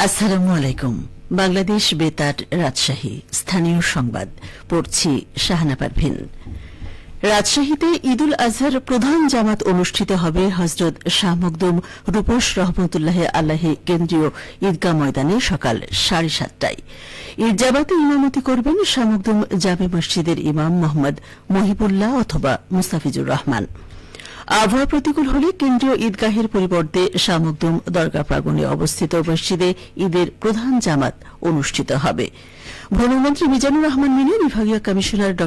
আসসালামু আলাইকুম। বাংলাদেশ বেতার রাজশাহী স্থানীয় সংবাদ পড়ছি শাহানা পারভিন। রাজশাহীতে ঈদুল আজহার প্রধান জামাত অনুষ্ঠিত হবে হজরত শাহ মখদুম রূপস রহমতুল্লাহ আলাহি কেন্দ্রীয় ঈদগাহ ময়দানে সকাল 7:30টায়। ঈদ জামাতে ইমামতি করবেন শাহ মখদুম জামে মসজিদের ইমাম মোহাম্মদ মহিবুল্লাহ অথবা মুস্তাফিজুর রহমান। আবহাওয়া প্রতিকূল হলে কেন্দ্রীয় ঈদগাহের পরিবর্তে শাহ মখদুম দরগা প্রাঙ্গণে অবস্থিত মসজিদে ঈদের প্রধান জামাত অনুষ্ঠিত হবে। ভ্রমণমন্ত্রী মিজানুর রহমান মিনি, বিভাগীয় কমিশনার ড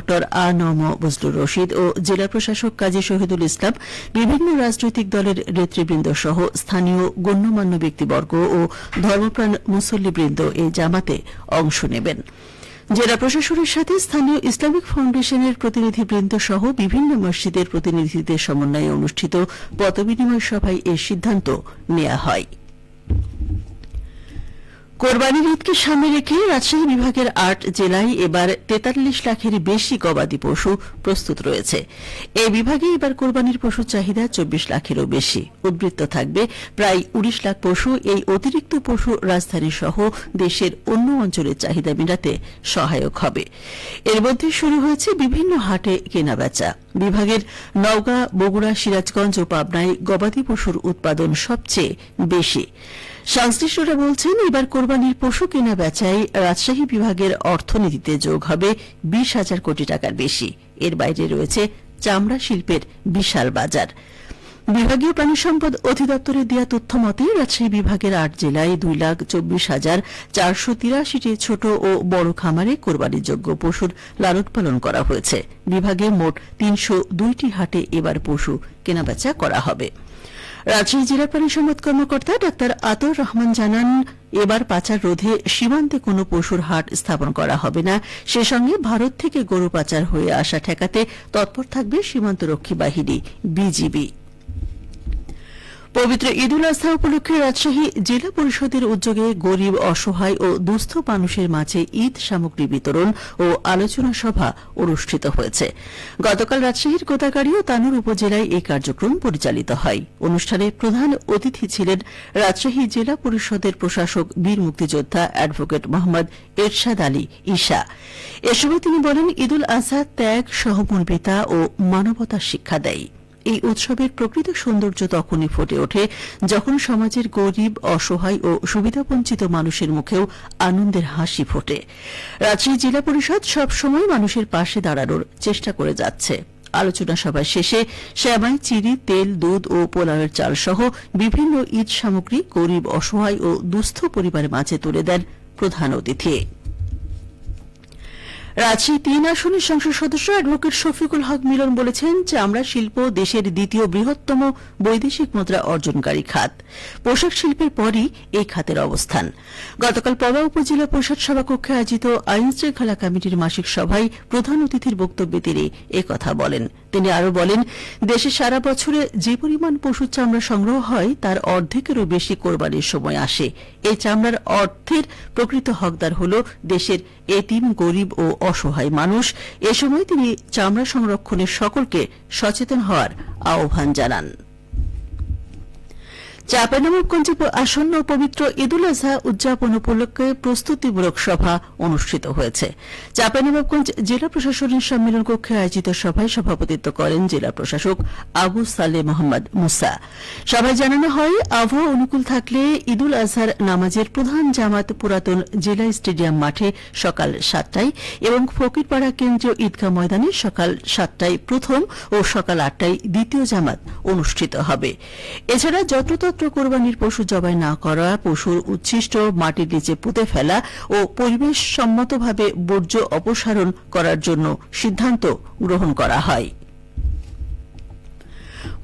আ.ন.ম বজলুর রশিদ ও জেলা প্রশাসক কাজী শহীদুল ইসলাম, বিভিন্ন রাজনৈতিক দলের নেতৃবৃন্দ সহ স্থানীয় গণ্যমান্য ব্যক্তিবর্গ ও ধর্মপ্রাণ মুসল্লিবৃন্দ এই জামাতে অংশ নেবেন। জেলা প্রশাসনের সাথে স্থানীয় ইসলামিক ফাউন্ডেশনের প্রতিনিধিবৃন্দ সহ বিভিন্ন মসজিদের প্রতিনিধিদের সমন্বয়ে অনুষ্ঠিত মতবিনিময় সভায় এই সিদ্ধান্ত নেওয়া হয়। কোরবানির ঈদকে সামনে রেখে রাজশাহী বিভাগের ৮ জেলায় এবার ৪৩ লাখের বেশি গবাদি পশু প্রস্তুত রয়েছে। এই বিভাগে এবার কোরবানির পশুর চাহিদা ২৪ লাখেরও বেশি। উদ্বৃত্ত থাকবে প্রায় ১৯ লাখ পশু। এই অতিরিক্ত পশু রাজধানী সহ দেশের অন্য অঞ্চলের চাহিদা মেটাতে সহায়ক হবে। এর মধ্যে শুরু হয়েছে বিভিন্ন হাটে কেনাবেচা। বিভাগের নওগাঁ, বগুড়া, সিরাজগঞ্জ ও পাবনায় গবাদি পশুর উৎপাদন সবচেয়ে বেশি। সংশ্লিষ্টরা বলছেন, এবার কোরবানির পশু কেনা বেচায় রাজশাহী বিভাগের অর্থনীতিতে যোগ হবে ২০,০০০ কোটি টাকার বেশি। এর বাইরে রয়েছে চামড়া শিল্পের বিশাল বাজার। বিভাগীয় প্রাণী সম্পদ অধিদপ্তরের দেওয়া তথ্য মতে রাজশাহী বিভাগের ৮ জেলায় ২,২৪,৪৮৩টি ছোট ও বড় খামারে কোরবানিযোগ্য পশুর লালন পালন করা হয়েছে। বিভাগে মোট ৩০২টি হাটে এবার পশু কেনাবেচা করা হবে। রাজশাহী জেলা প্রাণী সম্পদ কর্মকর্তা ডাক্তার আতর রহমান জানান, এবার পাচার রোধে সীমান্তে কোনো পশুর হাট স্থাপন করা হবে না। সে সঙ্গে ভারত থেকে গরু পাচার হয়ে আসা ঠেকাতে তৎপর থাকবে সীমান্তরক্ষী বাহিনী বিজিবি। পবিত্র ঈদুল আজহা উপলক্ষে রাজশাহী জেলা পরিষদের উদ্যোগে গরিব, অসহায় ও দুস্থ মানুষের মাঝে ঈদ সামগ্রী বিতরণ ও আলোচনা সভা অনুষ্ঠিত হয়েছে। গতকাল রাজশাহীর গোদাগাড়ী ও তানোর উপজেলায় এই কার্যক্রম পরিচালিত হয়। অনুষ্ঠানে প্রধান অতিথি ছিলেন রাজশাহী জেলা পরিষদের প্রশাসক বীর মুক্তিযোদ্ধা অ্যাডভোকেট মোহাম্মদ এরশাদ আলী ঈশা। এ সময় তিনি বলেন, ঈদুল আজহা ত্যাগ, সহমর্মিতা ও মানবতার শিক্ষা দেয়। এই উৎসবের প্রকৃত সৌন্দর্য তখনই ফুটে ওঠে যখন সমাজের গরিব, অসহায় ও সুবিধাবঞ্চিত মানুষের মুখেও আনন্দের হাসি ফোটে। রাজশাহী জেলা পরিষদ সবসময় মানুষের পাশে দাঁড়ানোর চেষ্টা করে যাচ্ছে। আলোচনা সভা শেষে সেমাই, চিড়ি, তেল, দুধ ও পোলাওয়ের চাল সহ বিভিন্ন ঈদ সামগ্রী গরিব, অসহায় ও দুস্থ পরিবারের মাঝে তুলে দেন প্রধান অতিথি। রাজশাহী ৩ আসনের সংসদ সদস্য অ্যাডভোকেট শফিকুল হক মিলন বলেছেন, চামড়া শিল্প দেশের দ্বিতীয় বৃহত্তম বৈদেশিক মুদ্রা অর্জনকারী খাত। পোশাক শিল্পের পরই এই খাতের অবস্থান। গতকাল পবা উপজেলা পরিষদ সভাকক্ষে আয়োজিত আইন শৃঙ্খলা কমিটির মাসিক সভায় প্রধান অতিথির বক্তব্যে তিনি একথা বলেন। তিনি আরও বলেন, দেশে সারা বছরে যে পরিমাণ পশুর চামড়া সংগ্রহ হয় তার অর্ধেকেরও বেশি কোরবানির সময় আসে। এই চামড়ার অর্থের প্রকৃত হকদার হল দেশের এতিম, গরিব ও অসহায় মানুষ। এ সময় তিনি চামড়া সংরক্ষণের সকলকে সচেতন হওয়ার আহ্বান জানান। চাঁপাইনবাবগঞ্জে আসন্ন পবিত্র ঈদুল আজহা উদযাপন উপলক্ষে প্রস্তুতিমূলক সভা অনুষ্ঠিত হয়েছে। চাঁপাইনবাবগঞ্জ জেলা প্রশাসনের সম্মেলন কক্ষে আয়োজিত সভায় সভাপতিত্ব করেন জেলা প্রশাসক আবু সালেহ মোহাম্মদ মুসা। সভায় জানানো হয়, আবহাওয়া অনুকূল থাকলে ঈদুল আজহার নামাজের প্রধান জামাত পুরাতন জেলা স্টেডিয়াম মাঠে সকাল 7টায় এবং ফকিরপাড়া কেন্দ্রীয় ঈদগাহ ময়দানে সকাল 7টায় প্রথম ও সকাল 8টায় দ্বিতীয় জামাত অনুষ্ঠিত হবে। এছাড়া যত্রতত্র কোরবানির পশু জবাই না করা, পশুর উচ্ছিষ্ট মাটির নিচে পুঁতে ফেলা ও পরিবেশ সম্মতভাবে বর্জ্য অপসারণ করার জন্য সিদ্ধান্ত গ্রহণ করা হয়।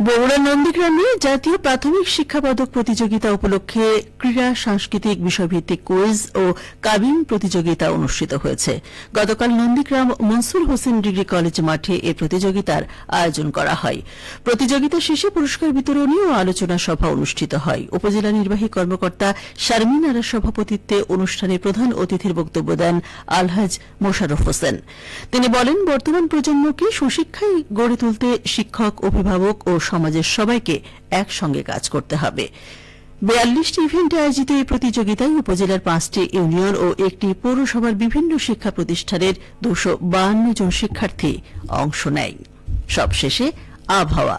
বগুড়া নন্দীগ্রামে জাতীয় প্রাথমিক শিক্ষা পদক প্রতিযোগিতা উপলক্ষে ক্রীড়া, সাংস্কৃতিক বিষয়ভিত্তিক কুইজ ও কাবিন প্রতিযোগিতা অনুষ্ঠিত হয়েছে। গতকাল নন্দীগ্রাম মনসুর হোসেন ডিগ্রি কলেজ মাঠে এ প্রতিযোগিতার আয়োজন করা হয়। প্রতিযোগিতা শেষে পুরস্কার বিতরণী ও আলোচনা সভা অনুষ্ঠিত হয়। উপজেলা নির্বাহী কর্মকর্তা শারমিন আরার সভাপতিত্বে অনুষ্ঠানে প্রধান অতিথির বক্তব্য দেন আলহাজ মোশাররফ হোসেন। তিনি বলেন, বর্তমান প্রজন্মকে সুশিক্ষায় গড়ে তুলতে শিক্ষক, অভিভাবক ও সমাজের সবাইকে একসঙ্গে কাজ করতে হবে। 42টি ইভেন্টে আয়োজিত এই প্রতিযোগিতায় উপজেলার 5টি ইউনিয়ন ও একটি পৌরসভার বিভিন্ন শিক্ষা প্রতিষ্ঠানের 252 জন শিক্ষার্থী অংশ নেয়। সবশেষে আবহাওয়া।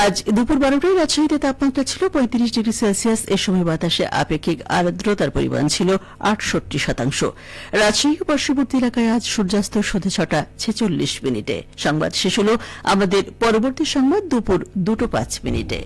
আজ দুপুর 12টায় রাজশাহীতে তাপমাত্রা ছিল 35 ডিগ্রি সেলসিয়াস। এ সময় বাতাসে আপেক্ষিক আর্দ্রতার পরিমাণ ছিল 68%। রাজশাহী ও পার্শ্ববর্তী এলাকায় আজ সূর্যাস্ত সন্ধ্যা 6টা 46 মিনিটে। সংবাদ শেষ হল। আমাদের পরবর্তী সংবাদ দুপুর 2:05 মিনিটে।